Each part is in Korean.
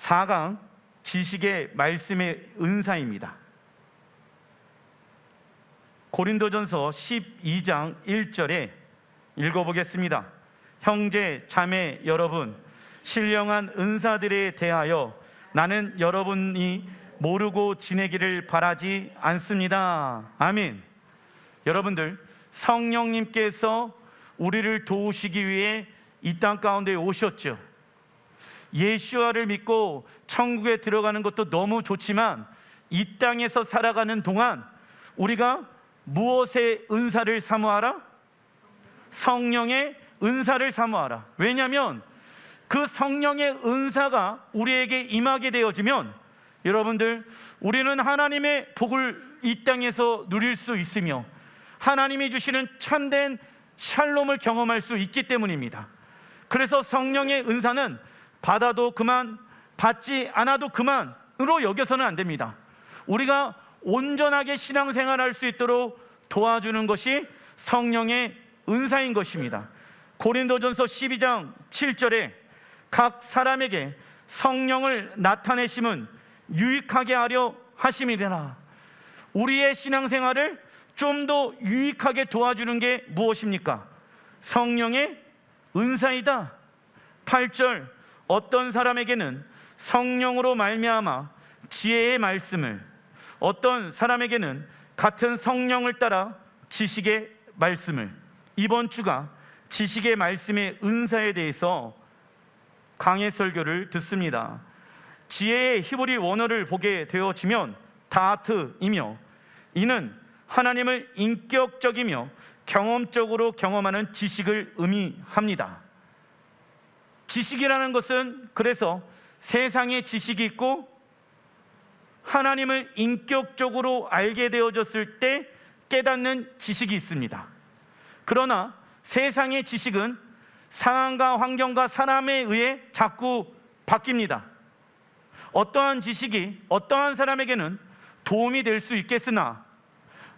4강 지식의 말씀의 은사입니다. 고린도전서 12장 1절에 읽어보겠습니다. 형제 자매 여러분, 신령한 은사들에 대하여 나는 여러분이 모르고 지내기를 바라지 않습니다. 아멘. 여러분들, 성령님께서 우리를 도우시기 위해 이 땅 가운데 오셨죠. 예수와를 믿고 천국에 들어가는 것도 너무 좋지만 이 땅에서 살아가는 동안 우리가 무엇의 은사를 사모하라? 성령의 은사를 사모하라. 왜냐하면 그 성령의 은사가 우리에게 임하게 되어지면 여러분들, 우리는 하나님의 복을 이 땅에서 누릴 수 있으며 하나님이 주시는 참된 샬롬을 경험할 수 있기 때문입니다. 그래서 성령의 은사는 받아도 그만, 받지 않아도 그만으로 여겨서는 안 됩니다. 우리가 온전하게 신앙생활할 수 있도록 도와주는 것이 성령의 은사인 것입니다. 고린도전서 12장 7절에 각 사람에게 성령을 나타내심은 유익하게 하려 하심이라. 우리의 신앙생활을 좀 더 유익하게 도와주는 게 무엇입니까? 성령의 은사이다. 8절, 어떤 사람에게는 성령으로 말미암아 지혜의 말씀을, 어떤 사람에게는 같은 성령을 따라 지식의 말씀을. 이번 주가 지식의 말씀의 은사에 대해서 강해 설교를 듣습니다. 지혜의 히브리 원어를 보게 되어지면 다트이며, 이는 하나님을 인격적이며 경험적으로 경험하는 지식을 의미합니다. 지식이라는 것은 그래서 세상의 지식이 있고 하나님을 인격적으로 알게 되어졌을 때 깨닫는 지식이 있습니다. 그러나 세상의 지식은 상황과 환경과 사람에 의해 자꾸 바뀝니다. 어떠한 지식이 어떠한 사람에게는 도움이 될 수 있겠으나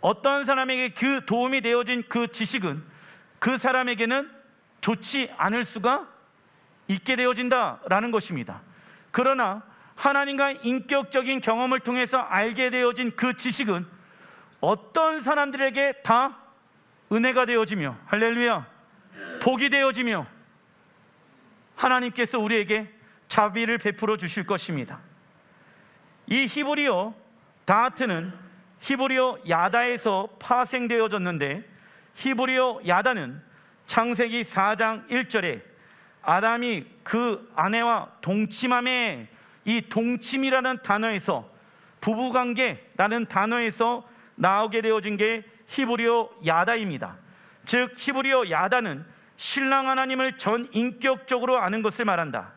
어떠한 사람에게 그 도움이 되어진 그 지식은 그 사람에게는 좋지 않을 수가 있게 되어진다라는 것입니다. 그러나 하나님과 인격적인 경험을 통해서 알게 되어진 그 지식은 어떤 사람들에게 다 은혜가 되어지며, 할렐루야, 복이 되어지며 하나님께서 우리에게 자비를 베풀어 주실 것입니다. 이 히브리어 다하트는 히브리어 야다에서 파생되어졌는데, 히브리어 야다는 창세기 4장 1절에 아담이 그 아내와 동침함에, 이 동침이라는 단어에서, 부부관계라는 단어에서 나오게 되어진 게 히브리어 야다입니다. 즉 히브리어 야다는 신랑 하나님을 전 인격적으로 아는 것을 말한다.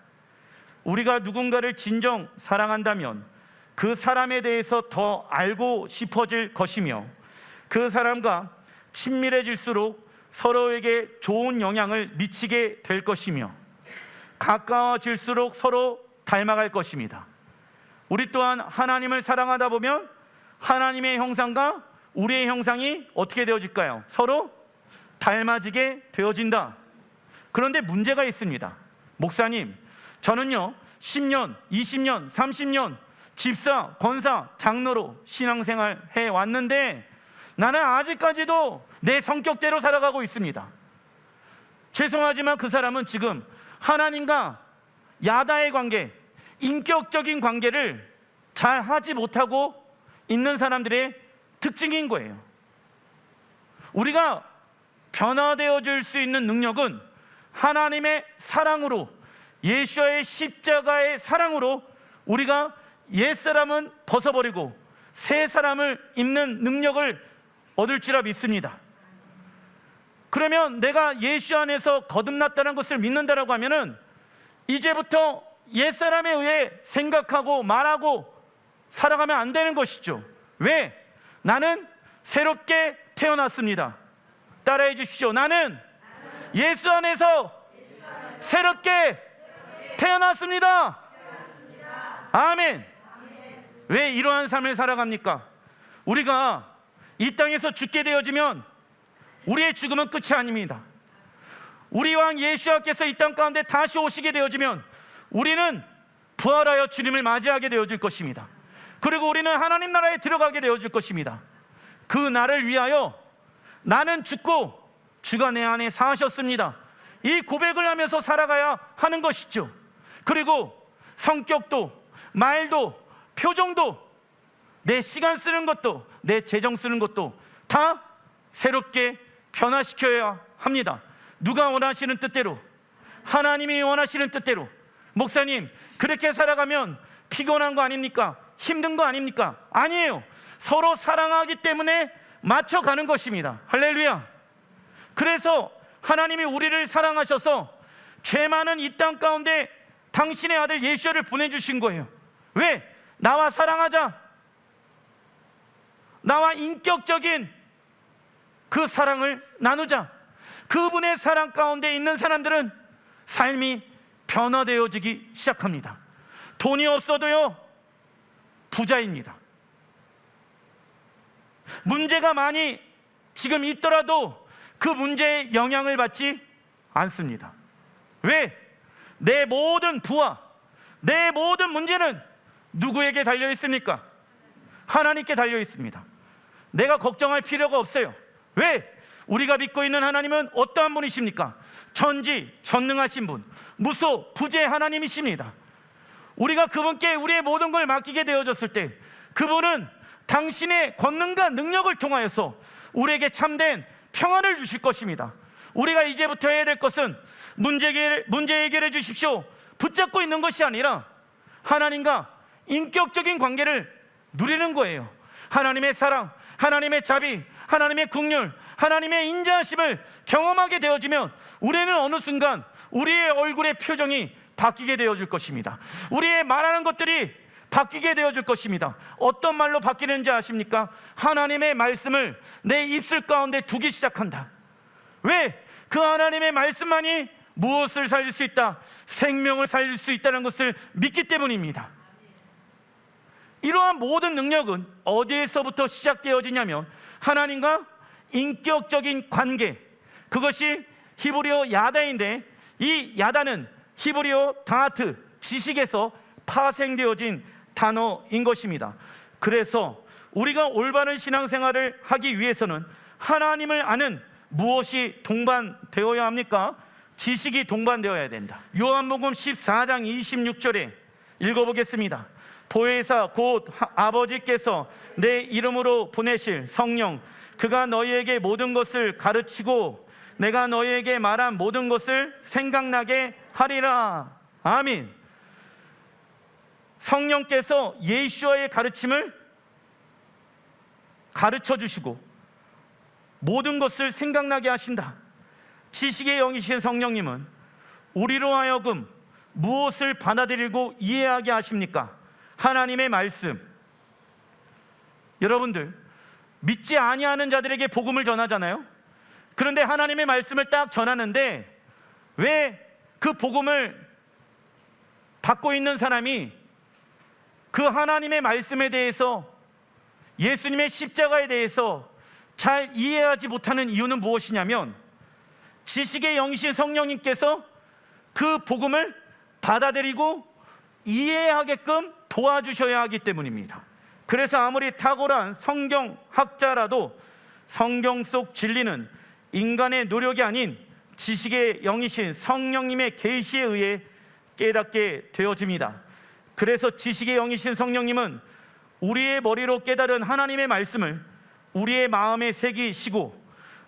우리가 누군가를 진정 사랑한다면 그 사람에 대해서 더 알고 싶어질 것이며, 그 사람과 친밀해질수록 서로에게 좋은 영향을 미치게 될 것이며, 가까워질수록 서로 닮아갈 것입니다. 우리 또한 하나님을 사랑하다 보면 하나님의 형상과 우리의 형상이 어떻게 되어질까요? 서로 닮아지게 되어진다. 그런데 문제가 있습니다. 목사님, 저는요 10년, 20년, 30년 집사, 권사, 장로로 신앙생활 해왔는데 나는 아직까지도 내 성격대로 살아가고 있습니다. 죄송하지만 그 사람은 지금 하나님과 야다의 관계, 인격적인 관계를 잘 하지 못하고 있는 사람들의 특징인 거예요. 우리가 변화되어질 수 있는 능력은 하나님의 사랑으로, 예수의 십자가의 사랑으로 우리가 옛사람은 벗어버리고 새 사람을 입는 능력을 얻을 줄라 믿습니다. 그러면 내가 예수 안에서 거듭났다는 것을 믿는다라고 하면은 이제부터 옛사람에 의해 생각하고 말하고 살아가면 안 되는 것이죠. 왜? 나는 새롭게 태어났습니다. 따라해 주십시오. 나는 예수 안에서 새롭게 태어났습니다. 아멘. 왜 이러한 삶을 살아갑니까? 우리가 이 땅에서 죽게 되어지면 우리의 죽음은 끝이 아닙니다. 우리 왕 예수와께서 이 땅 가운데 다시 오시게 되어지면 우리는 부활하여 주님을 맞이하게 되어질 것입니다. 그리고 우리는 하나님 나라에 들어가게 되어질 것입니다. 그 날을 위하여 나는 죽고 주가 내 안에 사셨습니다, 이 고백을 하면서 살아가야 하는 것이죠. 그리고 성격도, 말도, 표정도, 내 시간 쓰는 것도, 내 재정 쓰는 것도 다 새롭게 변화시켜야 합니다. 누가 원하시는 뜻대로, 하나님이 원하시는 뜻대로. 목사님, 그렇게 살아가면 피곤한 거 아닙니까? 힘든 거 아닙니까? 아니에요. 서로 사랑하기 때문에 맞춰가는 것입니다. 할렐루야. 그래서 하나님이 우리를 사랑하셔서 죄 많은 이 땅 가운데 당신의 아들 예수를 보내주신 거예요. 왜? 나와 사랑하자, 나와 인격적인 그 사랑을 나누자. 그분의 사랑 가운데 있는 사람들은 삶이 변화되어지기 시작합니다. 돈이 없어도요, 부자입니다. 문제가 많이 지금 있더라도 그 문제에 영향을 받지 않습니다. 왜? 내 모든 부와 내 모든 문제는 누구에게 달려 있습니까? 하나님께 달려 있습니다. 내가 걱정할 필요가 없어요. 왜? 우리가 믿고 있는 하나님은 어떠한 분이십니까? 전지전능하신 분, 무소부재 하나님이십니다. 우리가 그분께 우리의 모든 걸 맡기게 되어졌을 때 그분은 당신의 권능과 능력을 통하여서 우리에게 참된 평안을 주실 것입니다. 우리가 이제부터 해야 될 것은 문제 해결해 주십시오, 붙잡고 있는 것이 아니라 하나님과 인격적인 관계를 누리는 거예요. 하나님의 사랑, 하나님의 자비, 하나님의 긍휼, 하나님의 인자하심을 경험하게 되어지면 우리는 어느 순간 우리의 얼굴의 표정이 바뀌게 되어질 것입니다. 우리의 말하는 것들이 바뀌게 되어질 것입니다. 어떤 말로 바뀌는지 아십니까? 하나님의 말씀을 내 입술 가운데 두기 시작한다. 왜? 그 하나님의 말씀만이 무엇을 살릴 수 있다? 생명을 살릴 수 있다는 것을 믿기 때문입니다. 이러한 모든 능력은 어디에서부터 시작되어지냐면 하나님과 인격적인 관계, 그것이 히브리어 야다인데 이 야다는 히브리어 다하트, 지식에서 파생되어진 단어인 것입니다. 그래서 우리가 올바른 신앙생활을 하기 위해서는 하나님을 아는 무엇이 동반되어야 합니까? 지식이 동반되어야 된다. 요한복음 14장 26절에 읽어보겠습니다. 보혜사 곧 아버지께서 내 이름으로 보내실 성령, 그가 너희에게 모든 것을 가르치고 내가 너희에게 말한 모든 것을 생각나게 하리라. 아멘. 성령께서 예수와의 가르침을 가르쳐 주시고 모든 것을 생각나게 하신다. 지식의 영이신 성령님은 우리로 하여금 무엇을 받아들이고 이해하게 하십니까? 하나님의 말씀. 여러분들, 믿지 아니하는 자들에게 복음을 전하잖아요. 그런데 하나님의 말씀을 딱 전하는데 왜 그 복음을 받고 있는 사람이 그 하나님의 말씀에 대해서, 예수님의 십자가에 대해서 잘 이해하지 못하는 이유는 무엇이냐면 지식의 영이신 성령님께서 그 복음을 받아들이고 이해하게끔 도와주셔야 하기 때문입니다. 그래서 아무리 탁월한 성경학자라도 성경 속 진리는 인간의 노력이 아닌 지식의 영이신 성령님의 계시에 의해 깨닫게 되어집니다. 그래서 지식의 영이신 성령님은 우리의 머리로 깨달은 하나님의 말씀을 우리의 마음에 새기시고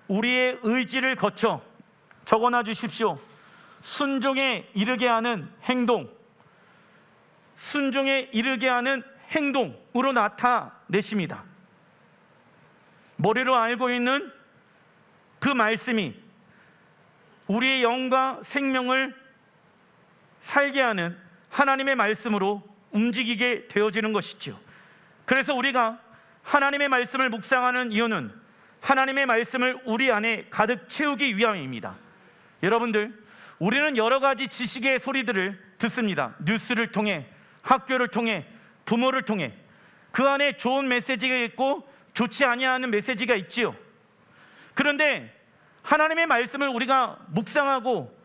우리의 의지를 거쳐 적어놔 주십시오. 순종에 이르게 하는 행동, 순종에 이르게 하는 행동으로 나타내십니다. 머리로 알고 있는 그 말씀이 우리의 영과 생명을 살게 하는 하나님의 말씀으로 움직이게 되어지는 것이죠. 그래서 우리가 하나님의 말씀을 묵상하는 이유는 하나님의 말씀을 우리 안에 가득 채우기 위함입니다. 여러분들, 우리는 여러 가지 지식의 소리들을 듣습니다. 뉴스를 통해, 학교를 통해, 부모를 통해. 그 안에 좋은 메시지가 있고 좋지 아니하는 메시지가 있지요. 그런데 하나님의 말씀을 우리가 묵상하고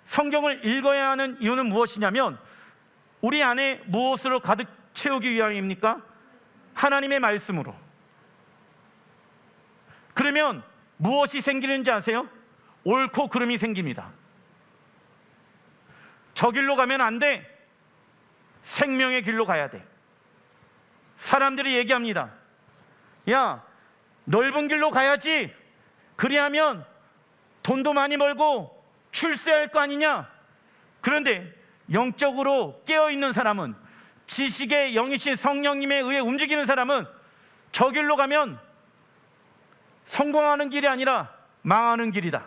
성경을 읽어야 하는 이유는 무엇이냐면 우리 안에 무엇으로 가득 채우기 위함입니까? 하나님의 말씀으로. 그러면 무엇이 생기는지 아세요? 옳고 그름이 생깁니다. 저 길로 가면 안 돼. 생명의 길로 가야 돼. 사람들이 얘기합니다. 야, 넓은 길로 가야지. 그리하면 돈도 많이 벌고 출세할 거 아니냐. 그런데 영적으로 깨어있는 사람은, 지식의 영이신 성령님에 의해 움직이는 사람은 저 길로 가면 성공하는 길이 아니라 망하는 길이다.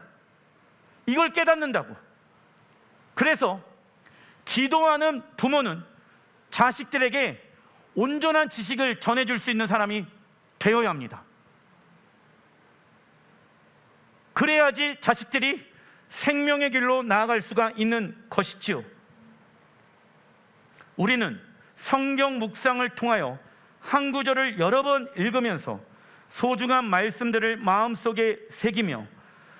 이걸 깨닫는다고. 그래서 기도하는 부모는 자식들에게 온전한 지식을 전해줄 수 있는 사람이 되어야 합니다. 그래야지 자식들이 생명의 길로 나아갈 수가 있는 것이지요. 우리는 성경 묵상을 통하여 한 구절을 여러 번 읽으면서 소중한 말씀들을 마음속에 새기며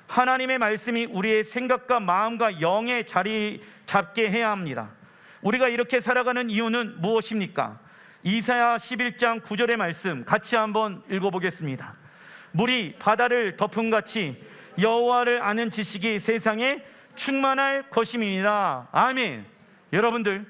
하나님의 말씀이 우리의 생각과 마음과 영의 자리 잡게 해야 합니다. 우리가 이렇게 살아가는 이유는 무엇입니까? 이사야 11장 9절의 말씀 같이 한번 읽어보겠습니다. 물이 바다를 덮음같이 여호와를 아는 지식이 세상에 충만할 것임이니라. 아멘. 여러분들,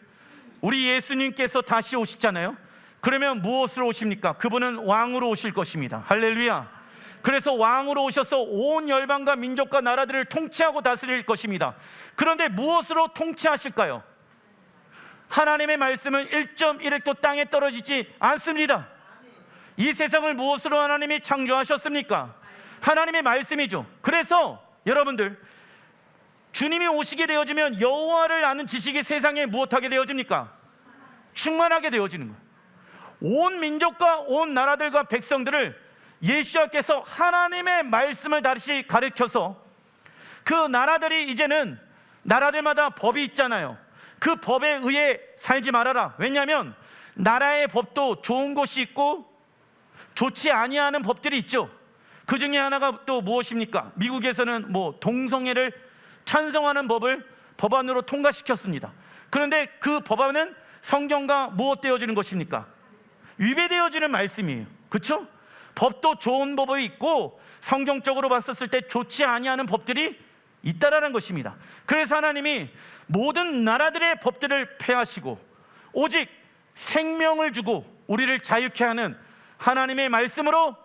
우리 예수님께서 다시 오시잖아요. 그러면 무엇으로 오십니까? 그분은 왕으로 오실 것입니다. 할렐루야. 그래서 왕으로 오셔서 온 열방과 민족과 나라들을 통치하고 다스릴 것입니다. 그런데 무엇으로 통치하실까요? 하나님의 말씀은 1.1획도 땅에 떨어지지 않습니다. 이 세상을 무엇으로 하나님이 창조하셨습니까? 하나님의 말씀이죠. 그래서 여러분들, 주님이 오시게 되어지면 여호와를 아는 지식이 세상에 무엇하게 되어집니까? 충만하게 되어지는 거예요. 온 민족과 온 나라들과 백성들을 예수님께서 하나님의 말씀을 다시 가르쳐서 그 나라들이 이제는 나라들마다 법이 있잖아요. 그 법에 의해 살지 말아라. 왜냐하면 나라의 법도 좋은 것이 있고 좋지 아니하는 법들이 있죠. 그 중에 하나가 또 무엇입니까? 미국에서는 동성애를 찬성하는 법을 법안으로 통과시켰습니다. 그런데 그 법안은 성경과 무엇되어지는 것입니까? 위배되어지는 말씀이에요. 그렇죠? 법도 좋은 법이 있고 성경적으로 봤었을 때 좋지 아니하는 법들이 있다라는 것입니다. 그래서 하나님이 모든 나라들의 법들을 폐하시고 오직 생명을 주고 우리를 자유케 하는 하나님의 말씀으로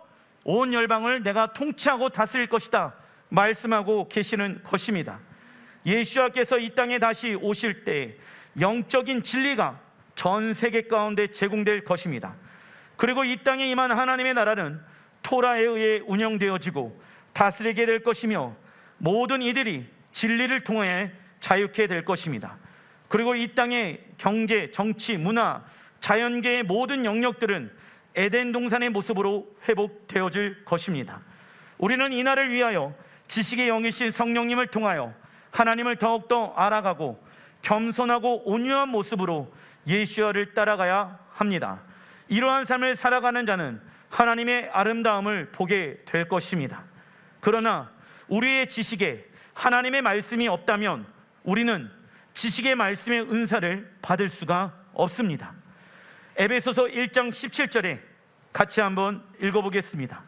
온 열방을 내가 통치하고 다스릴 것이다 말씀하고 계시는 것입니다. 예수와께서 이 땅에 다시 오실 때 영적인 진리가 전 세계 가운데 제공될 것입니다. 그리고 이 땅에 임한 하나님의 나라는 토라에 의해 운영되어지고 다스리게 될 것이며 모든 이들이 진리를 통해 자유케 될 것입니다. 그리고 이 땅의 경제, 정치, 문화, 자연계의 모든 영역들은 에덴 동산의 모습으로 회복되어질 것입니다. 우리는 이 날을 위하여 지식의 영이신 성령님을 통하여 하나님을 더욱더 알아가고 겸손하고 온유한 모습으로 예수와를 따라가야 합니다. 이러한 삶을 살아가는 자는 하나님의 아름다움을 보게 될 것입니다. 그러나 우리의 지식에 하나님의 말씀이 없다면 우리는 지식의 말씀의 은사를 받을 수가 없습니다. 에베소서 1장 17절에 같이 한번 읽어보겠습니다.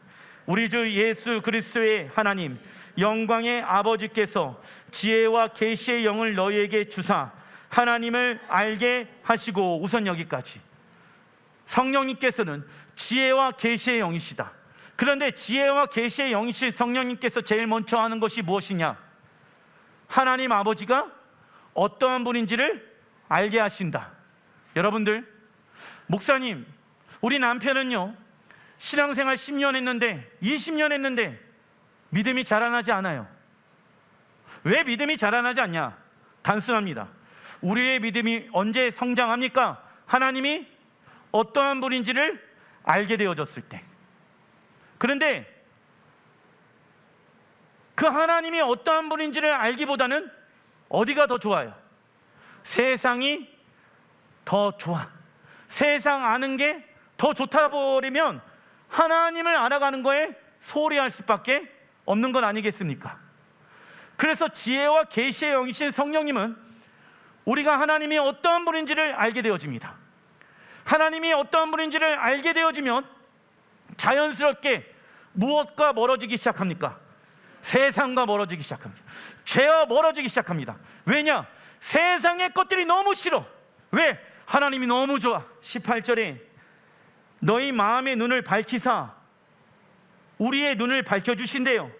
우리 주 예수 그리스도의 하나님 영광의 아버지께서 지혜와 계시의 영을 너희에게 주사 하나님을 알게 하시고, 우선 여기까지. 성령님께서는 지혜와 계시의 영이시다. 그런데 지혜와 계시의 영이신 성령님께서 제일 먼저 하는 것이 무엇이냐? 하나님 아버지가 어떠한 분인지를 알게 하신다. 여러분들, 목사님, 우리 남편은요 신앙생활 10년 했는데 20년 했는데 믿음이 자라나지 않아요. 왜 믿음이 자라나지 않냐? 단순합니다. 우리의 믿음이 언제 성장합니까? 하나님이 어떠한 분인지를 알게 되어졌을 때. 그런데 그 하나님이 어떠한 분인지를 알기보다는 어디가 더 좋아요? 세상이 더 좋아. 세상 아는 게 더 좋다 버리면 하나님을 알아가는 거에 소홀히 할 수밖에 없는 건 아니겠습니까? 그래서 지혜와 계시의 영이신 성령님은 우리가 하나님이 어떠한 분인지를 알게 되어집니다. 하나님이 어떠한 분인지를 알게 되어지면 자연스럽게 무엇과 멀어지기 시작합니까? 세상과 멀어지기 시작합니다. 죄와 멀어지기 시작합니다. 왜냐? 세상의 것들이 너무 싫어. 왜? 하나님이 너무 좋아. 18절에 너희 마음의 눈을 밝히사 우리의 눈을 밝혀주신대요.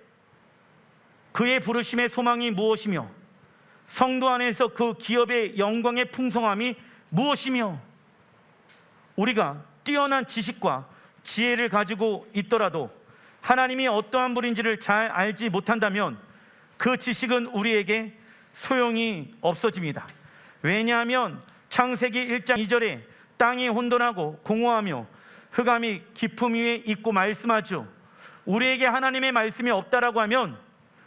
그의 부르심의 소망이 무엇이며 성도 안에서 그 기업의 영광의 풍성함이 무엇이며. 우리가 뛰어난 지식과 지혜를 가지고 있더라도 하나님이 어떠한 분인지를 잘 알지 못한다면 그 지식은 우리에게 소용이 없어집니다. 왜냐하면 창세기 1장 2절에 땅이 혼돈하고 공허하며 흑암이 깊음 위에 있고 말씀하죠. 우리에게 하나님의 말씀이 없다라고 하면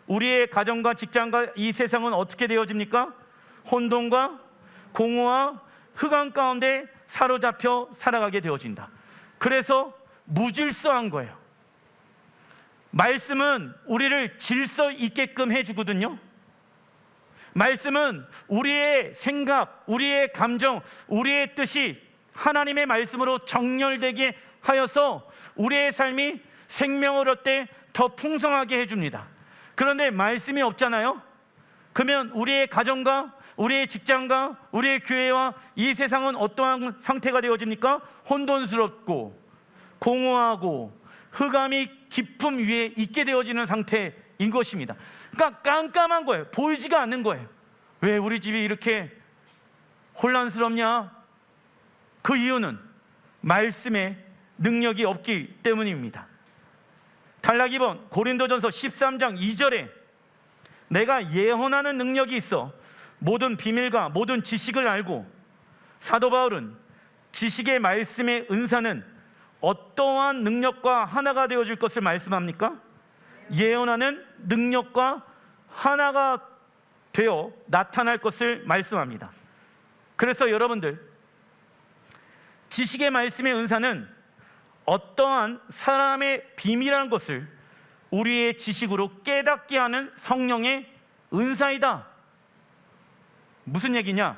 우리의 가정과 직장과 이 세상은 어떻게 되어집니까? 혼돈과 공허와 흑암 가운데 사로잡혀 살아가게 되어진다. 그래서 무질서한 거예요. 말씀은 우리를 질서 있게끔 해주거든요. 말씀은 우리의 생각, 우리의 감정, 우리의 뜻이 하나님의 말씀으로 정렬되게 하여서 우리의 삶이 생명을 얻되 더 풍성하게 해줍니다. 그런데 말씀이 없잖아요. 그러면 우리의 가정과 우리의 직장과 우리의 교회와 이 세상은 어떠한 상태가 되어집니까? 혼돈스럽고 공허하고 흑암이 깊음 위에 있게 되어지는 상태인 것입니다. 그러니까 깜깜한 거예요. 보이지가 않는 거예요. 왜 우리 집이 이렇게 혼란스럽냐? 그 이유는 말씀의 능력이 없기 때문입니다. 단락 2번 고린도전서 13장 2절에 내가 예언하는 능력이 있어 모든 비밀과 모든 지식을 알고. 사도 바울은 지식의 말씀의 은사는 어떠한 능력과 하나가 되어줄 것을 말씀합니까? 예언하는 능력과 하나가 되어 나타날 것을 말씀합니다. 그래서 여러분들, 지식의 말씀의 은사는 어떠한 사람의 비밀한 것을 우리의 지식으로 깨닫게 하는 성령의 은사이다. 무슨 얘기냐?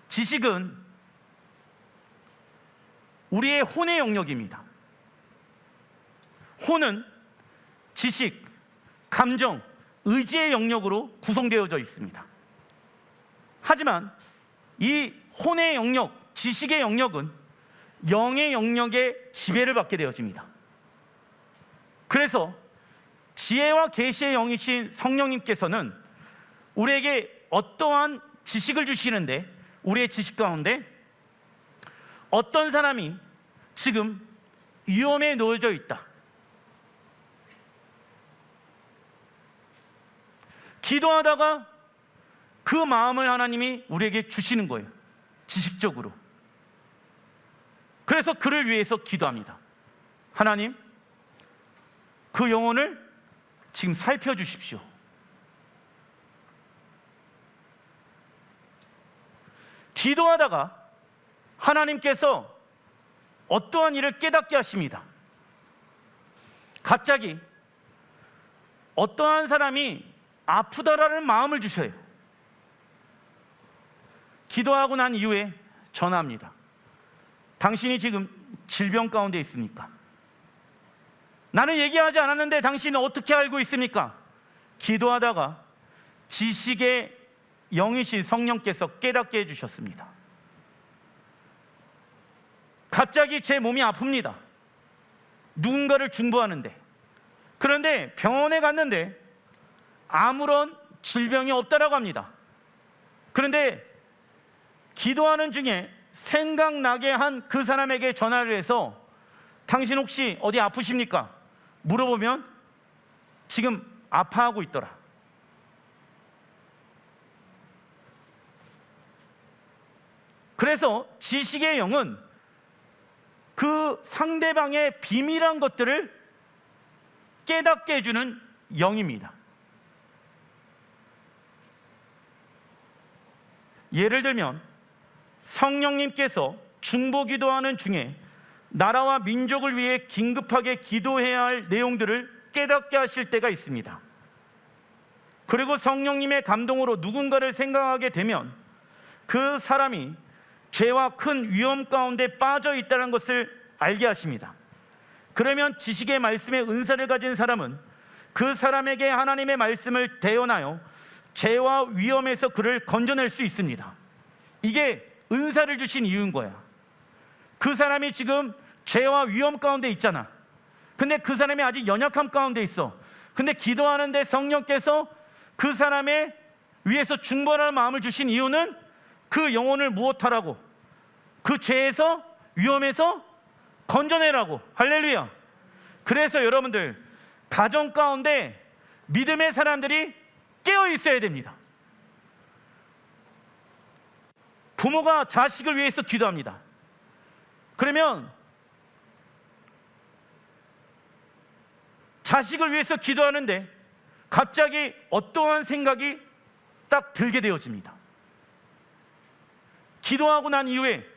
지식은 우리의 혼의 영역입니다. 혼은 지식, 감정, 의지의 영역으로 구성되어져 있습니다. 하지만 이 혼의 영역, 지식의 영역은 영의 영역에 지배를 받게 되어집니다. 그래서 지혜와 계시의 영이신 성령님께서는 우리에게 어떠한 지식을 주시는데, 우리의 지식 가운데 어떤 사람이 지금 위험에 놓여져 있다, 기도하다가 그 마음을 하나님이 우리에게 주시는 거예요. 지식적으로. 그래서 그를 위해서 기도합니다. 하나님, 그 영혼을 지금 살펴주십시오. 기도하다가 하나님께서 어떠한 일을 깨닫게 하십니다. 갑자기 어떠한 사람이 아프다라는 마음을 주셔요. 기도하고 난 이후에 전화합니다. 당신이 지금 질병 가운데 있습니까? 나는 얘기하지 않았는데 당신은 어떻게 알고 있습니까? 기도하다가 지식의 영이신 성령께서 깨닫게 해주셨습니다. 갑자기 제 몸이 아픕니다. 누군가를 중보하는데, 그런데 병원에 갔는데 아무런 질병이 없다라고 합니다. 그런데 기도하는 중에 생각나게 한 그 사람에게 전화를 해서 당신 혹시 어디 아프십니까? 물어보면 지금 아파하고 있더라. 그래서 지식의 영은 그 상대방의 비밀한 것들을 깨닫게 해주는 영입니다. 예를 들면 성령님께서 중보 기도하는 중에 나라와 민족을 위해 긴급하게 기도해야 할 내용들을 깨닫게 하실 때가 있습니다. 그리고 성령님의 감동으로 누군가를 생각하게 되면 그 사람이 죄와 큰 위험 가운데 빠져 있다는 것을 알게 하십니다. 그러면 지식의 말씀의 은사를 가진 사람은 그 사람에게 하나님의 말씀을 대언하여 죄와 위험에서 그를 건져낼 수 있습니다. 이게 은사를 주신 이유인 거야. 그 사람이 지금 죄와 위험 가운데 있잖아. 근데 그 사람이 아직 연약함 가운데 있어. 근데 기도하는데 성령께서 그 사람의 위에서 중보하는 마음을 주신 이유는 그 영혼을 무엇하라고? 그 죄에서, 위험에서 건져내라고. 할렐루야. 그래서 여러분들, 가정 가운데 믿음의 사람들이 깨어 있어야 됩니다. 부모가 자식을 위해서 기도합니다. 그러면 자식을 위해서 기도하는데 갑자기 어떠한 생각이 딱 들게 되어집니다. 기도하고 난 이후에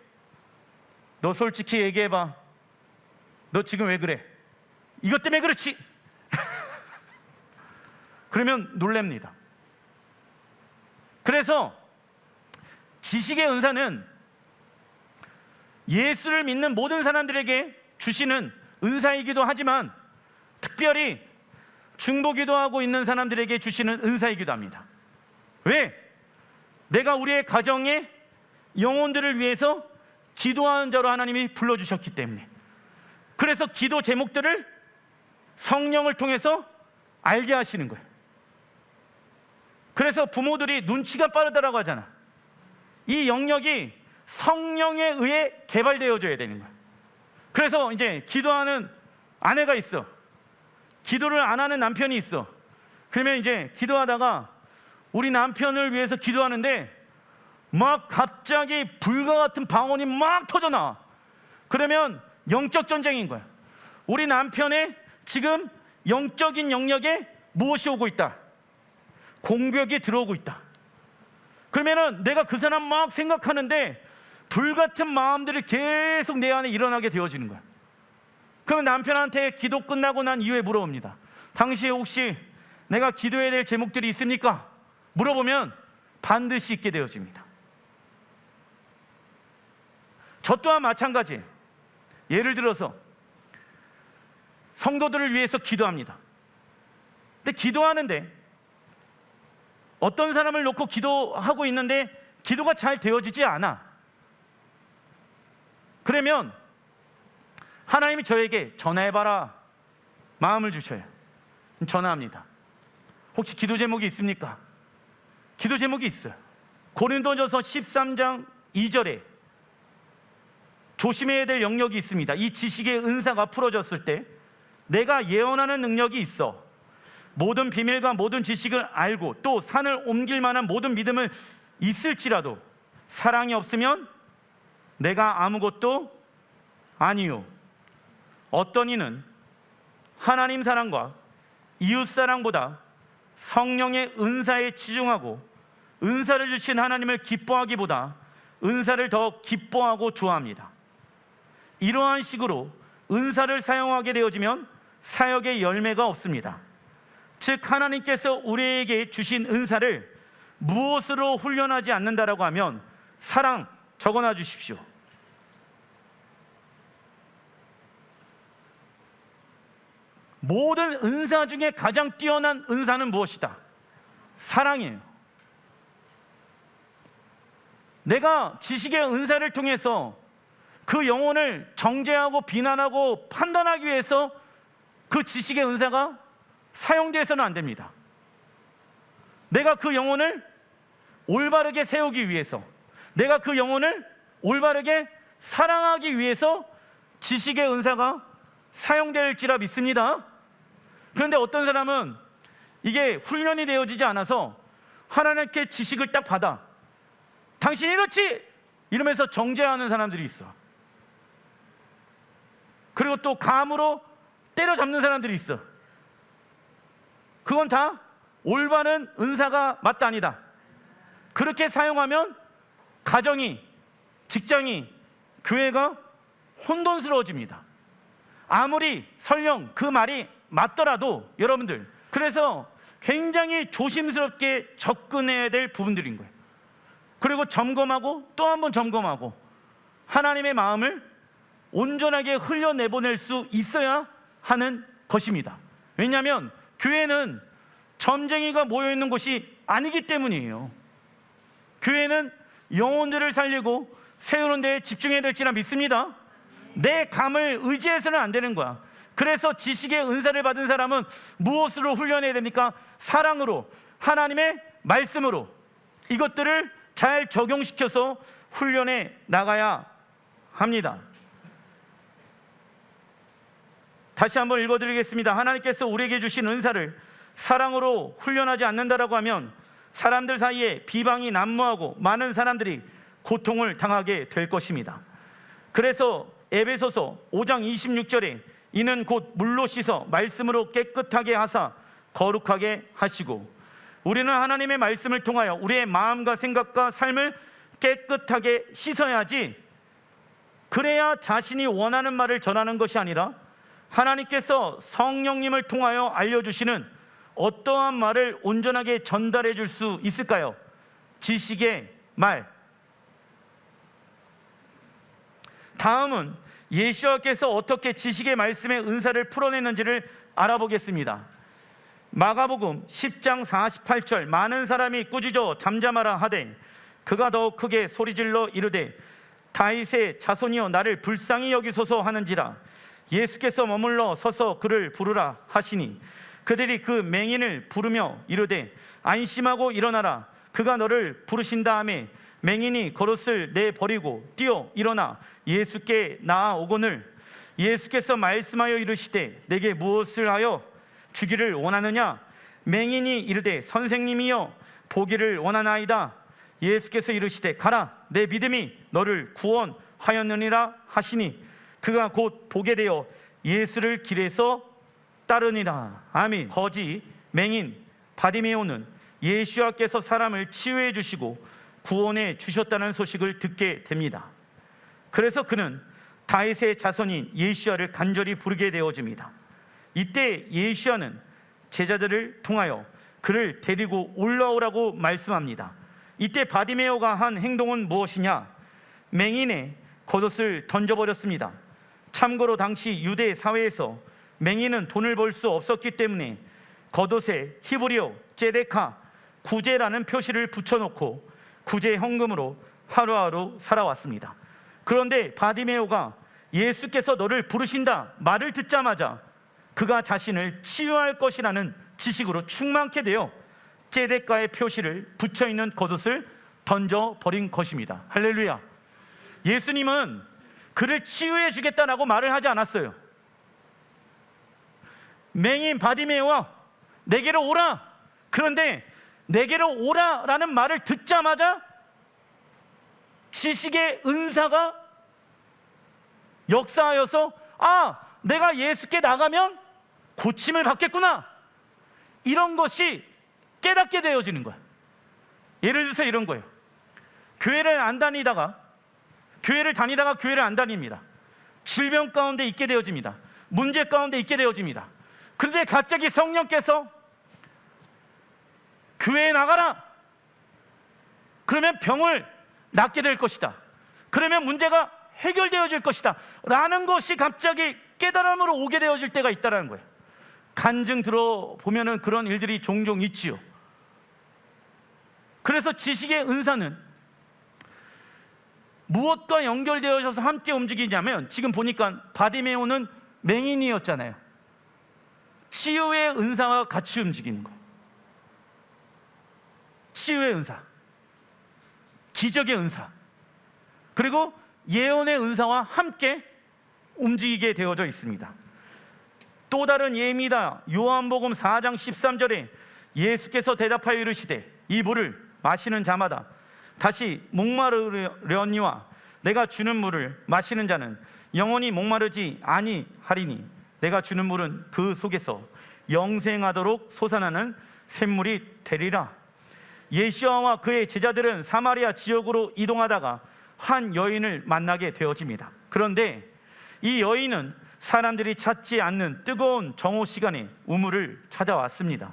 너 솔직히 얘기해봐. 너 지금 왜 그래? 이것 때문에 그렇지. 그러면 놀랍니다. 그래서 지식의 은사는 예수를 믿는 모든 사람들에게 주시는 은사이기도 하지만 특별히 중보기도하고 있는 사람들에게 주시는 은사이기도 합니다. 왜? 내가 우리의 가정에 영혼들을 위해서 기도하는 자로 하나님이 불러주셨기 때문에. 그래서 기도 제목들을 성령을 통해서 알게 하시는 거예요. 그래서 부모들이 눈치가 빠르다라고 하잖아. 이 영역이 성령에 의해 개발되어져야 되는 거예요. 그래서 이제 기도하는 아내가 있어. 기도를 안 하는 남편이 있어. 그러면 이제 기도하다가 우리 남편을 위해서 기도하는데 막 갑자기 불과 같은 방언이 막 터져나와. 그러면 영적 전쟁인 거야. 우리 남편의 지금 영적인 영역에 무엇이 오고 있다? 공격이 들어오고 있다. 그러면은 내가 그 사람 막 생각하는데 불같은 마음들이 계속 내 안에 일어나게 되어지는 거야. 그러면 남편한테 기도 끝나고 난 이후에 물어봅니다. 당시에 혹시 내가 기도해야 될 제목들이 있습니까? 물어보면 반드시 있게 되어집니다. 저 또한 마찬가지예요. 예를 들어서 성도들을 위해서 기도합니다. 근데 기도하는데 어떤 사람을 놓고 기도하고 있는데 기도가 잘 되어지지 않아. 그러면 하나님이 저에게 전화해봐라 마음을 주셔요. 전화합니다. 혹시 기도 제목이 있습니까? 기도 제목이 있어요. 고린도전서 13장 2절에 조심해야 될 영역이 있습니다. 이 지식의 은사가 풀어졌을 때 내가 예언하는 능력이 있어 모든 비밀과 모든 지식을 알고 또 산을 옮길 만한 모든 믿음을 있을지라도 사랑이 없으면 내가 아무것도 아니요. 어떤 이는 하나님 사랑과 이웃 사랑보다 성령의 은사에 치중하고 은사를 주신 하나님을 기뻐하기보다 은사를 더 기뻐하고 좋아합니다. 이러한 식으로 은사를 사용하게 되어지면 사역의 열매가 없습니다. 즉 하나님께서 우리에게 주신 은사를 무엇으로 훈련하지 않는다라고 하면 사랑 적어놔 주십시오. 모든 은사 중에 가장 뛰어난 은사는 무엇이다? 사랑이에요. 내가 지식의 은사를 통해서 그 영혼을 정죄하고 비난하고 판단하기 위해서 그 지식의 은사가 사용되어서는 안 됩니다. 내가 그 영혼을 올바르게 세우기 위해서, 내가 그 영혼을 올바르게 사랑하기 위해서 지식의 은사가 사용될지라 믿습니다. 그런데 어떤 사람은 이게 훈련이 되어지지 않아서 하나님께 지식을 딱 받아 당신이 이렇지! 이러면서 정죄하는 사람들이 있어. 그리고 또 감으로 때려잡는 사람들이 있어. 그건 다 올바른 은사가 맞다 아니다. 그렇게 사용하면 가정이, 직장이, 교회가 혼돈스러워집니다. 아무리 설령 그 말이 맞더라도 여러분들, 그래서 굉장히 조심스럽게 접근해야 될 부분들인 거예요. 그리고 점검하고 또 한 번 점검하고 하나님의 마음을 온전하게 흘려내보낼 수 있어야 하는 것입니다. 왜냐하면 교회는 점쟁이가 모여있는 곳이 아니기 때문이에요. 교회는 영혼들을 살리고 세우는 데에 집중해야 될지라 믿습니다. 내 감을 의지해서는 안 되는 거야. 그래서 지식의 은사를 받은 사람은 무엇으로 훈련해야 됩니까? 사랑으로, 하나님의 말씀으로 이것들을 잘 적용시켜서 훈련해 나가야 합니다. 다시 한번 읽어드리겠습니다. 하나님께서 우리에게 주신 은사를 사랑으로 훈련하지 않는다라고 하면 사람들 사이에 비방이 난무하고 많은 사람들이 고통을 당하게 될 것입니다. 그래서 에베소서 5장 26절에 이는 곧 물로 씻어 말씀으로 깨끗하게 하사 거룩하게 하시고, 우리는 하나님의 말씀을 통하여 우리의 마음과 생각과 삶을 깨끗하게 씻어야지, 그래야 자신이 원하는 말을 전하는 것이 아니라 하나님께서 성령님을 통하여 알려주시는 어떠한 말을 온전하게 전달해 줄 수 있을까요? 지식의 말. 다음은 예수께서 어떻게 지식의 말씀의 은사를 풀어냈는지를 알아보겠습니다. 마가복음 10장 48절, 많은 사람이 꾸짖어 잠잠하라 하되 그가 더욱 크게 소리질러 이르되 다윗의 자손이여 나를 불쌍히 여기소서 하는지라. 예수께서 머물러 서서 그를 부르라 하시니 그들이 그 맹인을 부르며 이르되 안심하고 일어나라. 그가 너를 부르신다 하매 맹인이 겉옷을 내버리고 뛰어 일어나 예수께 나아오거늘 예수께서 말씀하여 이르시되 내게 무엇을 하여 주기를 원하느냐? 맹인이 이르되 선생님이여 보기를 원하나이다. 예수께서 이르시되 가라, 내 믿음이 너를 구원하였느니라 하시니 그가 곧 보게 되어 예수를 길에서 따르니라. 아멘. 거지 맹인 바디메오는 예수께서 사람을 치유해 주시고 구원해 주셨다는 소식을 듣게 됩니다. 그래서 그는 다윗의 자손인 예수야를 간절히 부르게 되어집니다. 이때 예수야는 제자들을 통하여 그를 데리고 올라오라고 말씀합니다. 이때 바디메오가 한 행동은 무엇이냐? 맹인의 겉옷을 던져버렸습니다. 참고로 당시 유대 사회에서 맹인은 돈을 벌 수 없었기 때문에 겉옷에 히브리어 제데카 구제라는 표시를 붙여놓고 구제 현금으로 하루하루 살아왔습니다. 그런데 바디메오가 예수께서 너를 부르신다 말을 듣자마자 그가 자신을 치유할 것이라는 지식으로 충만케 되어 제데카의 표시를 붙여있는 겉옷을 던져버린 것입니다. 할렐루야. 예수님은 그를 치유해 주겠다라고 말을 하지 않았어요. 맹인 바디메오와 내게로 오라. 그런데 내게로 오라라는 말을 듣자마자 지식의 은사가 역사하여서 내가 예수께 나가면 고침을 받겠구나, 이런 것이 깨닫게 되어지는 거야. 예를 들어서 이런 거예요. 교회를 다니다가 교회를 안 다닙니다. 질병 가운데 있게 되어집니다. 문제 가운데 있게 되어집니다. 그런데 갑자기 성령께서 교회에 나가라. 그러면 병을 낫게 될 것이다. 그러면 문제가 해결되어질 것이다 라는 것이 갑자기 깨달음으로 오게 되어질 때가 있다는 거예요. 간증 들어보면 그런 일들이 종종 있지요. 그래서 지식의 은사는 무엇과 연결되어져서 함께 움직이냐면, 지금 보니까 바디메오는 맹인이었잖아요. 치유의 은사와 같이 움직이는 거예요. 치유의 은사, 기적의 은사, 그리고 예언의 은사와 함께 움직이게 되어져 있습니다. 또 다른 예입니다. 요한복음 4장 13절에 예수께서 대답하여 이르시되 이 물을 마시는 자마다 다시 목마르려니와 내가 주는 물을 마시는 자는 영원히 목마르지 아니하리니 내가 주는 물은 그 속에서 영생하도록 솟아나는 샘물이 되리라. 예수와 그의 제자들은 사마리아 지역으로 이동하다가 한 여인을 만나게 되어집니다. 그런데 이 여인은 사람들이 찾지 않는 뜨거운 정오 시간에 우물을 찾아왔습니다.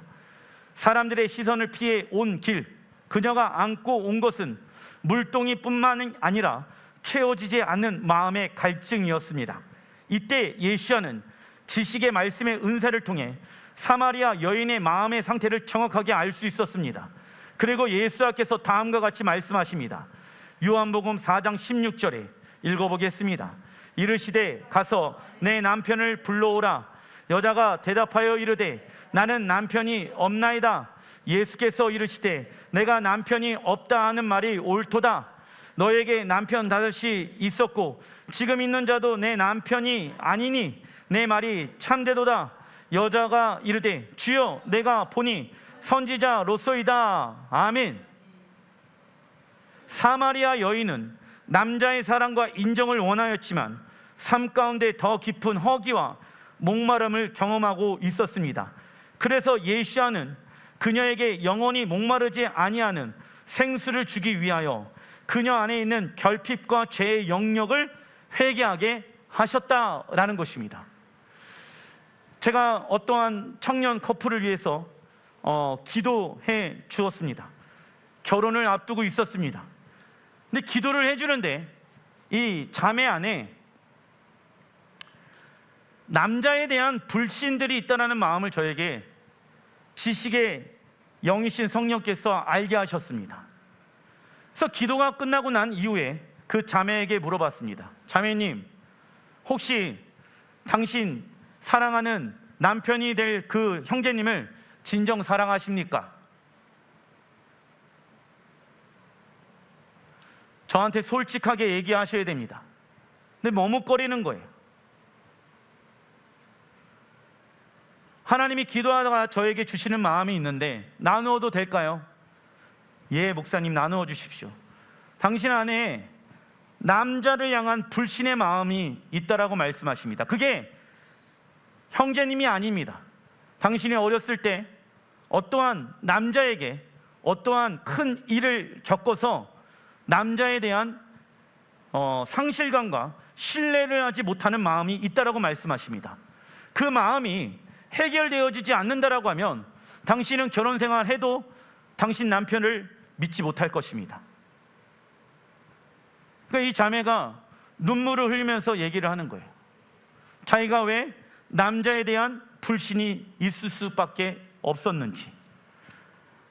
사람들의 시선을 피해 온 길, 그녀가 안고 온 것은 물동이뿐만 아니라 채워지지 않는 마음의 갈증이었습니다. 이때 예수야는 지식의 말씀의 은사를 통해 사마리아 여인의 마음의 상태를 정확하게 알 수 있었습니다. 그리고 예수께서 다음과 같이 말씀하십니다. 요한복음 4장 16절에 읽어보겠습니다. 이르시되 가서 내 남편을 불러오라. 여자가 대답하여 이르되 나는 남편이 없나이다. 예수께서 이르시되 내가 남편이 없다 하는 말이 옳도다. 너에게 남편 다섯이 있었고 지금 있는 자도 내 남편이 아니니 내 말이 참되도다. 여자가 이르되 주여 내가 보니 선지자로소이다. 아멘. 사마리아 여인은 남자의 사랑과 인정을 원하였지만 삶 가운데 더 깊은 허기와 목마름을 경험하고 있었습니다. 그래서 예수야는 그녀에게 영원히 목마르지 아니하는 생수를 주기 위하여 그녀 안에 있는 결핍과 죄의 영역을 회개하게 하셨다라는 것입니다. 제가 어떠한 청년 커플을 위해서 기도해 주었습니다. 결혼을 앞두고 있었습니다. 근데 기도를 해주는데 이 자매 안에 남자에 대한 불신들이 있다는 마음을 저에게 지식의 영이신 성령께서 알게 하셨습니다. 그래서 기도가 끝나고 난 이후에 그 자매에게 물어봤습니다. 자매님, 혹시 당신 사랑하는 남편이 될 그 형제님을 진정 사랑하십니까? 저한테 솔직하게 얘기하셔야 됩니다. 근데 머뭇거리는 거예요. 하나님이 기도하다가 저에게 주시는 마음이 있는데 나누어도 될까요? 예, 목사님 나누어 주십시오. 당신 안에 남자를 향한 불신의 마음이 있다라고 말씀하십니다. 그게 형제님이 아닙니다. 당신이 어렸을 때 어떠한 남자에게 어떠한 큰 일을 겪어서 남자에 대한 상실감과 신뢰를 하지 못하는 마음이 있다라고 말씀하십니다. 그 마음이 해결되어지지 않는다라고 하면 당신은 결혼 생활해도 당신 남편을 믿지 못할 것입니다. 그러니까 이 자매가 눈물을 흘리면서 얘기를 하는 거예요. 자기가 왜 남자에 대한 불신이 있을 수밖에 없었는지,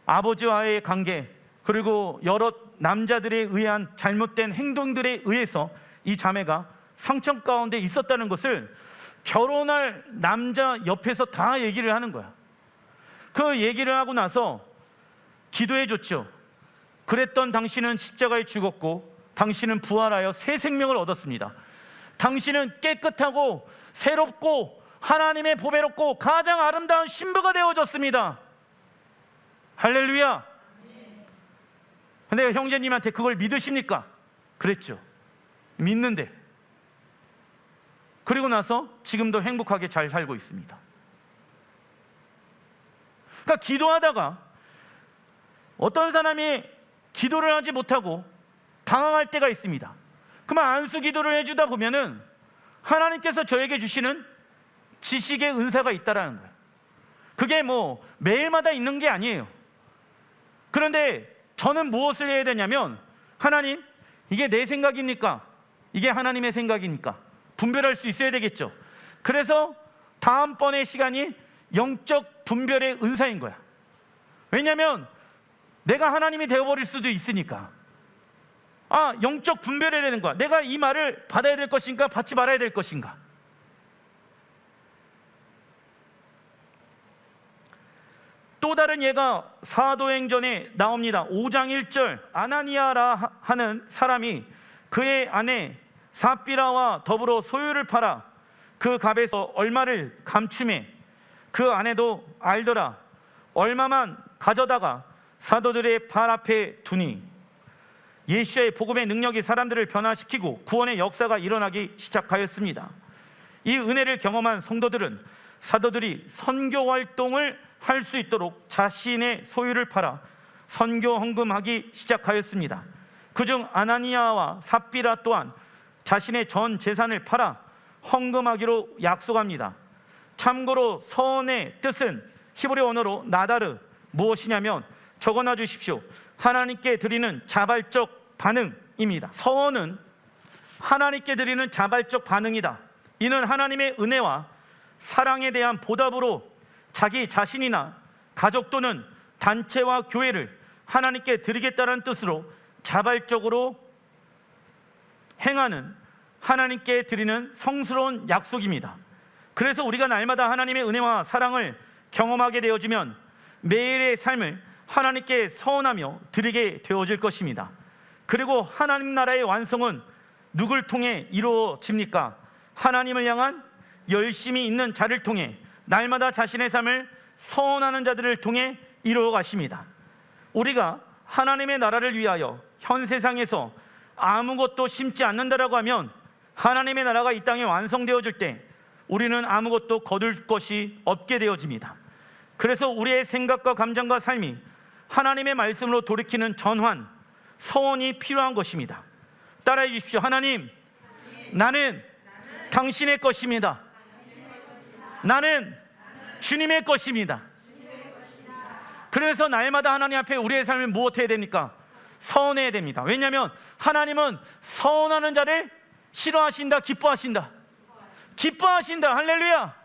아버지와의 관계, 그리고 여러 남자들에 의한 잘못된 행동들에 의해서 이 자매가 상처 가운데 있었다는 것을 결혼할 남자 옆에서 다 얘기를 하는 거야. 그 얘기를 하고 나서 기도해 줬죠. 그랬던 당신은 십자가에 죽었고 당신은 부활하여 새 생명을 얻었습니다. 당신은 깨끗하고 새롭고 하나님의 보배롭고 가장 아름다운 신부가 되어졌습니다. 할렐루야. 근데 형제님한테 그걸 믿으십니까? 그랬죠. 믿는데 그리고 나서 지금도 행복하게 잘 살고 있습니다. 그러니까 기도하다가 어떤 사람이 기도를 하지 못하고 방황할 때가 있습니다. 그러면 안수 기도를 해주다 보면은 하나님께서 저에게 주시는 지식의 은사가 있다라는 거예요. 그게 뭐 매일마다 있는 게 아니에요. 그런데 저는 무엇을 해야 되냐면, 하나님, 이게 내 생각입니까? 이게 하나님의 생각입니까? 분별할 수 있어야 되겠죠. 그래서 다음번의 시간이 영적 분별의 은사인 거야. 왜냐하면 내가 하나님이 되어버릴 수도 있으니까. 영적 분별해야 되는 거야. 내가 이 말을 받아야 될 것인가 받지 말아야 될 것인가. 또 다른 예가 사도행전에 나옵니다. 5장 1절, 아나니아라 하는 사람이 그의 아내 삽비라와 더불어 소유를 팔아 그 값에서 얼마를 감추매 그 아내도 알더라. 얼마만 가져다가 사도들의 발 앞에 두니 예수의 복음의 능력이 사람들을 변화시키고 구원의 역사가 일어나기 시작하였습니다. 이 은혜를 경험한 성도들은 사도들이 선교 활동을 할 수 있도록 자신의 소유를 팔아 선교 헌금하기 시작하였습니다. 그중 아나니아와 삽비라 또한 자신의 전 재산을 팔아 헌금하기로 약속합니다. 참고로 서원의 뜻은 히브리 언어로 나다르, 무엇이냐면 적어놔 주십시오. 하나님께 드리는 자발적 반응입니다. 서원은 하나님께 드리는 자발적 반응이다. 이는 하나님의 은혜와 사랑에 대한 보답으로 자기 자신이나 가족 또는 단체와 교회를 하나님께 드리겠다는 뜻으로 자발적으로 행하는 하나님께 드리는 성스러운 약속입니다. 그래서 우리가 날마다 하나님의 은혜와 사랑을 경험하게 되어지면 매일의 삶을 하나님께 서원하며 드리게 되어질 것입니다. 그리고 하나님 나라의 완성은 누굴 통해 이루어집니까? 하나님을 향한 열심히 있는 자를 통해, 날마다 자신의 삶을 서원하는 자들을 통해 이루어 가십니다. 우리가 하나님의 나라를 위하여 현 세상에서 아무것도 심지 않는다라고 하면 하나님의 나라가 이 땅에 완성되어질 때 우리는 아무것도 거둘 것이 없게 되어집니다. 그래서 우리의 생각과 감정과 삶이 하나님의 말씀으로 돌이키는 전환, 서원이 필요한 것입니다. 따라해 주십시오. 하나님, 나는 당신의 것입니다. 나는 주님의 것입니다. 그래서 날마다 하나님 앞에 우리의 삶을 무엇해야 됩니까? 서원해야 됩니다. 왜냐하면 하나님은 서원하는 자를 싫어하신다, 기뻐하신다. 기뻐하신다. 할렐루야.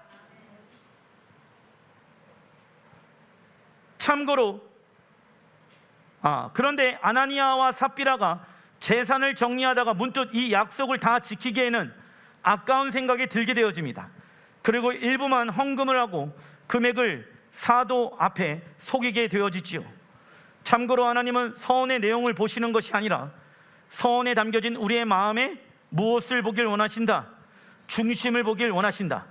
참고로 그런데 아나니아와 삽비라가 재산을 정리하다가 문득 이 약속을 다 지키기에는 아까운 생각이 들게 되어집니다. 그리고 일부만 헌금을 하고 금액을 사도 앞에 속이게 되어지지요. 참고로 하나님은 서원의 내용을 보시는 것이 아니라 서원에 담겨진 우리의 마음에 무엇을 보길 원하신다? 중심을 보길 원하신다.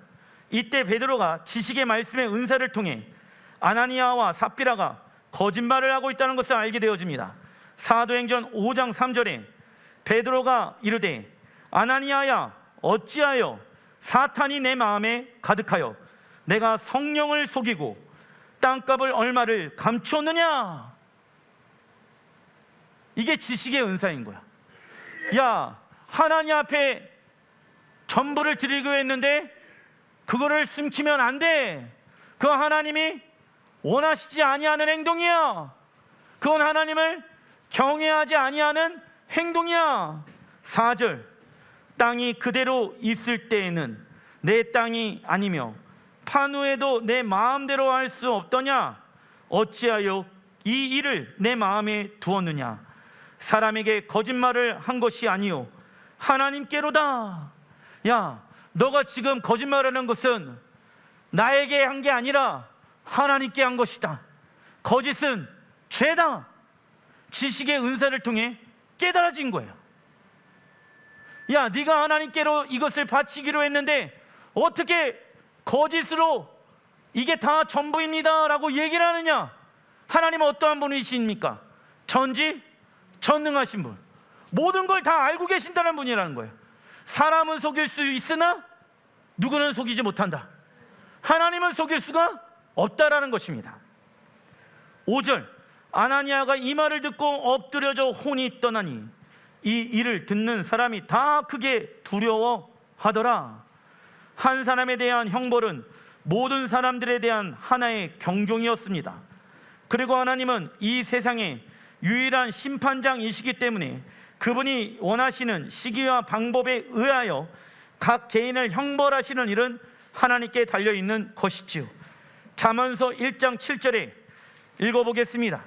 이때 베드로가 지식의 말씀의 은사를 통해 아나니아와 삽비라가 거짓말을 하고 있다는 것을 알게 되어집니다. 사도행전 5장 3절에 베드로가 이르되 아나니아야 어찌하여 사탄이 내 마음에 가득하여 내가 성령을 속이고 땅값을 얼마를 감추었느냐. 이게 지식의 은사인 거야. 야, 하나님 앞에 전부를 드리기로 했는데 그거를 숨기면 안 돼. 그건 하나님이 원하시지 아니하는 행동이야. 그건 하나님을 경외하지 아니하는 행동이야. 4절, 땅이 그대로 있을 때에는 내 땅이 아니며 판후에도 내 마음대로 할 수 없더냐. 어찌하여 이 일을 내 마음에 두었느냐. 사람에게 거짓말을 한 것이 아니요 하나님께로다. 야, 너가 지금 거짓말하는 것은 나에게 한 게 아니라 하나님께 한 것이다. 거짓은 죄다. 지식의 은사를 통해 깨달아진 거예요. 야, 네가 하나님께로 이것을 바치기로 했는데 어떻게 거짓으로 이게 다 전부입니다 라고 얘기를 하느냐. 하나님은 어떠한 분이십니까? 전능하신 분, 모든 걸 다 알고 계신다는 분이라는 거예요. 사람은 속일 수 있으나 누구는 속이지 못한다. 하나님은 속일 수가 없다라는 것입니다. 5절, 아나니아가 이 말을 듣고 엎드려져 혼이 떠나니 이 일을 듣는 사람이 다 크게 두려워하더라. 한 사람에 대한 형벌은 모든 사람들에 대한 하나의 경종이었습니다. 그리고 하나님은 이 세상의 유일한 심판장이시기 때문에 그분이 원하시는 시기와 방법에 의하여 각 개인을 형벌하시는 일은 하나님께 달려있는 것이지요. 잠언서 1장 7절에 읽어보겠습니다.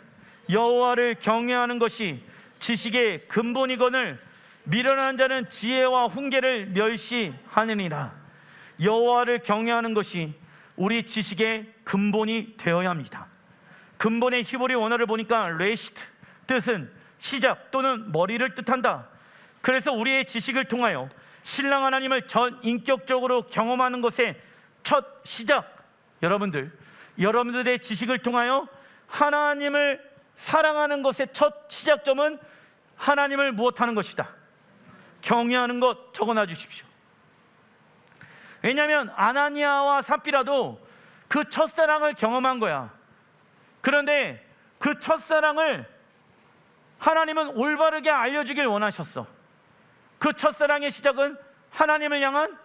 여호와를 경외하는 것이 지식의 근본이거늘 미련한 자는 지혜와 훈계를 멸시하느니라. 여호와를 경외하는 것이 우리 지식의 근본이 되어야 합니다. 근본의 히브리 원어를 보니까 레시트, 뜻은 시작 또는 머리를 뜻한다. 그래서 우리의 지식을 통하여 신랑 하나님을 전 인격적으로 경험하는 것의 첫 시작, 여러분들의 지식을 통하여 하나님을 사랑하는 것의 첫 시작점은 하나님을 무엇하는 것이다? 경외하는 것. 적어놔 주십시오. 왜냐하면 아나니아와 삽비라도 그 첫사랑을 경험한 거야. 그런데 그 첫사랑을 하나님은 올바르게 알려주길 원하셨어. 그 첫사랑의 시작은 하나님을 향한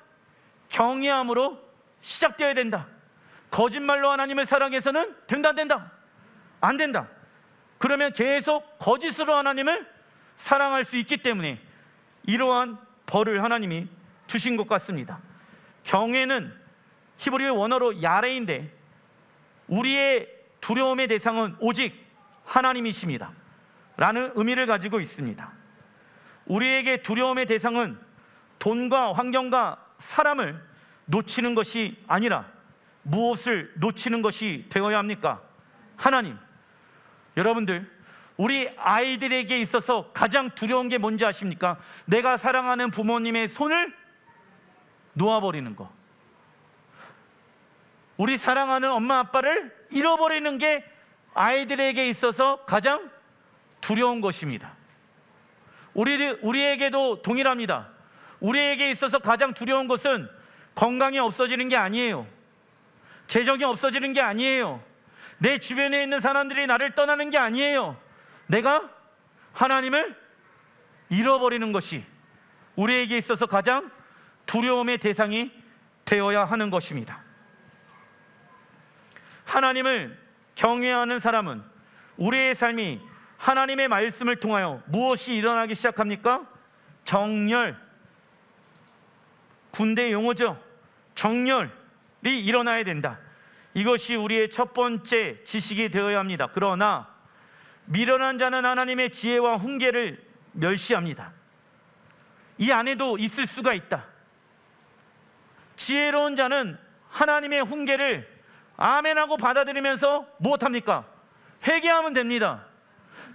경외함으로 시작되어야 된다. 거짓말로 하나님을 사랑해서는 된다. 안 된다. 그러면 계속 거짓으로 하나님을 사랑할 수 있기 때문에 이러한 벌을 하나님이 주신 것 같습니다. 경외는 히브리 원어로 야레인데 우리의 두려움의 대상은 오직 하나님이십니다 라는 의미를 가지고 있습니다. 우리에게 두려움의 대상은 돈과 환경과 사람을 놓치는 것이 아니라 무엇을 놓치는 것이 되어야 합니까? 하나님. 여러분들, 우리 아이들에게 있어서 가장 두려운 게 뭔지 아십니까? 내가 사랑하는 부모님의 손을 놓아버리는 거. 우리 사랑하는 엄마 아빠를 잃어버리는 게 아이들에게 있어서 가장 두려운 것입니다. 우리에게도 동일합니다. 우리에게 있어서 가장 두려운 것은 건강이 없어지는 게 아니에요. 재정이 없어지는 게 아니에요. 내 주변에 있는 사람들이 나를 떠나는 게 아니에요. 내가 하나님을 잃어버리는 것이 우리에게 있어서 가장 두려움의 대상이 되어야 하는 것입니다. 하나님을 경외하는 사람은 우리의 삶이 하나님의 말씀을 통하여 무엇이 일어나기 시작합니까? 정렬, 군대 용어죠. 정렬이 일어나야 된다. 이것이 우리의 첫 번째 지식이 되어야 합니다. 그러나 미련한 자는 하나님의 지혜와 훈계를 멸시합니다. 이 안에도 있을 수가 있다. 지혜로운 자는 하나님의 훈계를 아멘하고 받아들이면서 무엇합니까? 회개하면 됩니다.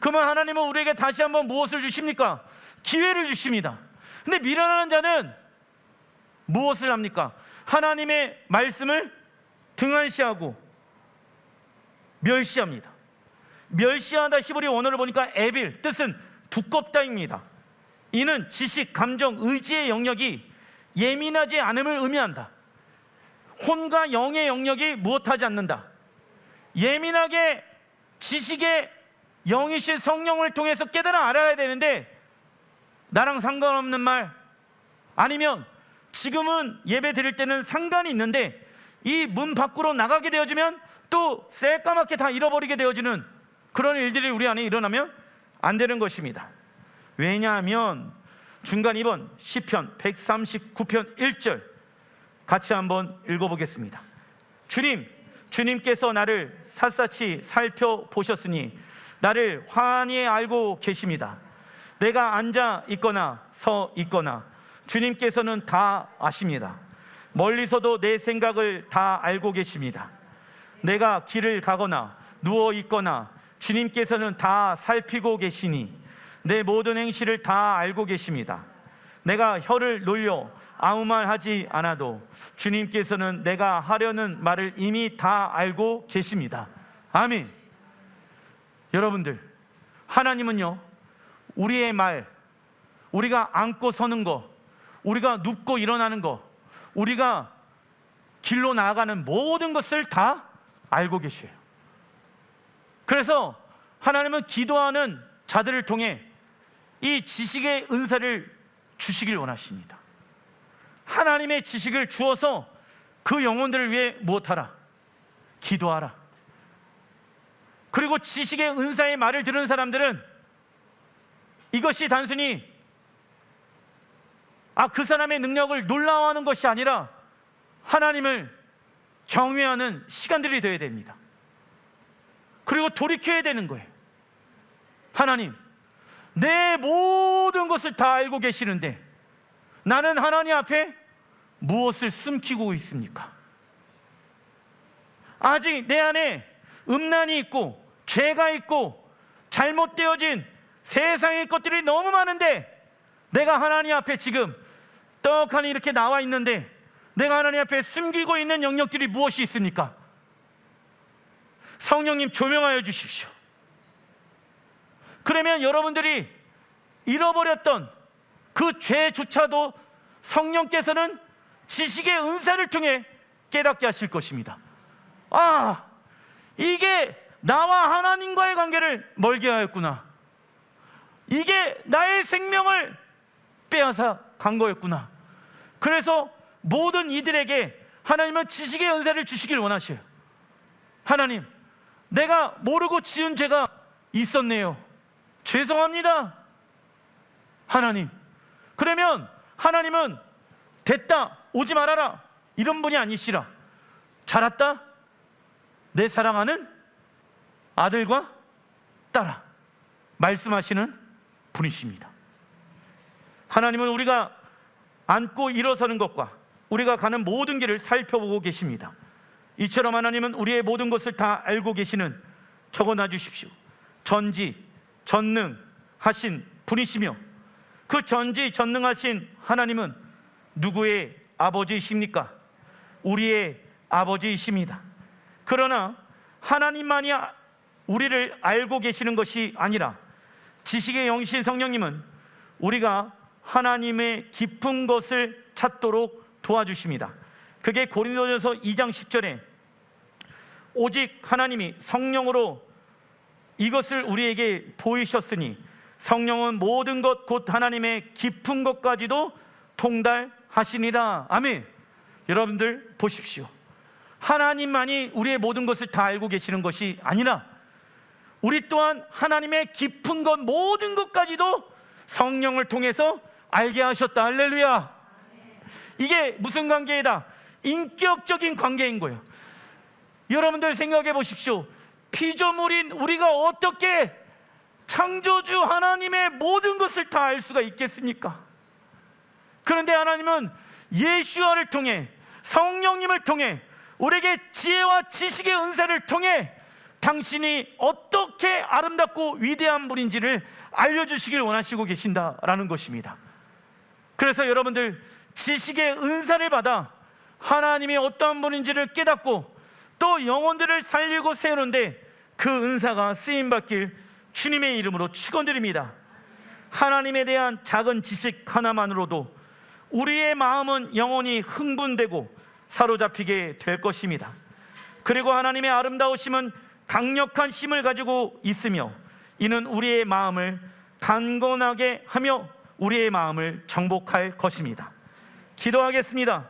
그러면 하나님은 우리에게 다시 한번 무엇을 주십니까? 기회를 주십니다. 근데 미련한 자는 무엇을 합니까? 하나님의 말씀을 등한시하고 멸시합니다. 멸시하다 히브리 원어를 보니까 에빌, 뜻은 두껍다입니다. 이는 지식, 감정, 의지의 영역이 예민하지 않음을 의미한다. 혼과 영의 영역이 무엇하지 않는다. 예민하게 지식의 영이신 성령을 통해서 깨달아 알아야 되는데 나랑 상관없는 말, 아니면 지금은 예배 드릴 때는 상관이 있는데 이 문 밖으로 나가게 되어지면 또 새까맣게 다 잃어버리게 되어지는 그런 일들이 우리 안에 일어나면 안 되는 것입니다. 왜냐하면 중간 2번 시편 139편 1절 같이 한번 읽어보겠습니다. 주님께서 나를 샅샅이 살펴보셨으니 나를 환히 알고 계십니다. 내가 앉아 있거나 서 있거나 주님께서는 다 아십니다. 멀리서도 내 생각을 다 알고 계십니다. 내가 길을 가거나 누워 있거나 주님께서는 다 살피고 계시니 내 모든 행실을 다 알고 계십니다. 내가 혀를 놀려 아무 말 하지 않아도 주님께서는 내가 하려는 말을 이미 다 알고 계십니다. 아멘. 여러분들, 하나님은요, 우리의 말, 우리가 앉고 서는 거, 우리가 눕고 일어나는 거, 우리가 길로 나아가는 모든 것을 다 알고 계셔요. 그래서 하나님은 기도하는 자들을 통해 이 지식의 은사를 주시길 원하십니다. 하나님의 지식을 주어서 그 영혼들을 위해 무엇하라? 기도하라. 그리고 지식의 은사의 말을 들은 사람들은 이것이 단순히 그 사람의 능력을 놀라워하는 것이 아니라 하나님을 경외하는 시간들이 되어야 됩니다. 그리고 돌이켜야 되는 거예요. 하나님, 내 모든 것을 다 알고 계시는데 나는 하나님 앞에 무엇을 숨기고 있습니까? 아직 내 안에 음란이 있고 죄가 있고 잘못되어진 세상의 것들이 너무 많은데 내가 하나님 앞에 지금 떡하니 이렇게 나와 있는데 내가 하나님 앞에 숨기고 있는 영역들이 무엇이 있습니까? 성령님 조명하여 주십시오. 그러면 여러분들이 잃어버렸던 그 죄조차도 성령께서는 지식의 은사를 통해 깨닫게 하실 것입니다. 이게 나와 하나님과의 관계를 멀게 하였구나. 이게 나의 생명을 빼앗아 간 거였구나. 그래서 모든 이들에게 하나님은 지식의 은사를 주시길 원하셔요. 하나님, 내가 모르고 지은 죄가 있었네요. 죄송합니다. 하나님. 그러면 하나님은 됐다, 오지 말아라, 이런 분이 아니시라. 잘 왔다, 내 사랑하는 아들과 딸아, 말씀하시는 분이십니다. 하나님은 우리가 앉고 일어서는 것과 우리가 가는 모든 길을 살펴보고 계십니다. 이처럼 하나님은 우리의 모든 것을 다 알고 계시는, 적어놔 주십시오, 전지 전능하신 분이시며, 그 전지 전능하신 하나님은 누구의 아버지이십니까? 우리의 아버지이십니다. 그러나 하나님만이 우리를 알고 계시는 것이 아니라 지식의 영이신 성령님은 우리가 하나님의 깊은 것을 찾도록 도와주십니다. 그게 고린도전서 2장 10절에 오직 하나님이 성령으로 이것을 우리에게 보이셨으니 성령은 모든 것 곧 하나님의 깊은 것까지도 통달하시니라. 아멘. 여러분들 보십시오. 하나님만이 우리의 모든 것을 다 알고 계시는 것이 아니라 우리 또한 하나님의 깊은 것, 모든 것까지도 성령을 통해서 알게 하셨다. 할렐루야. 이게 무슨 관계이다? 인격적인 관계인 거예요. 여러분들 생각해 보십시오. 피조물인 우리가 어떻게 창조주 하나님의 모든 것을 다 알 수가 있겠습니까? 그런데 하나님은 예수와를 통해, 성령님을 통해, 우리에게 지혜와 지식의 은사를 통해 당신이 어떻게 아름답고 위대한 분인지를 알려주시길 원하시고 계신다라는 것입니다. 그래서 여러분들 지식의 은사를 받아 하나님이 어떠한 분인지를 깨닫고 또 영혼들을 살리고 세우는데 그 은사가 쓰임받길 주님의 이름으로 축원드립니다. 하나님에 대한 작은 지식 하나만으로도 우리의 마음은 영원히 흥분되고 사로잡히게 될 것입니다. 그리고 하나님의 아름다우심은 강력한 힘을 가지고 있으며 이는 우리의 마음을 강건하게 하며 우리의 마음을 정복할 것입니다. 기도하겠습니다.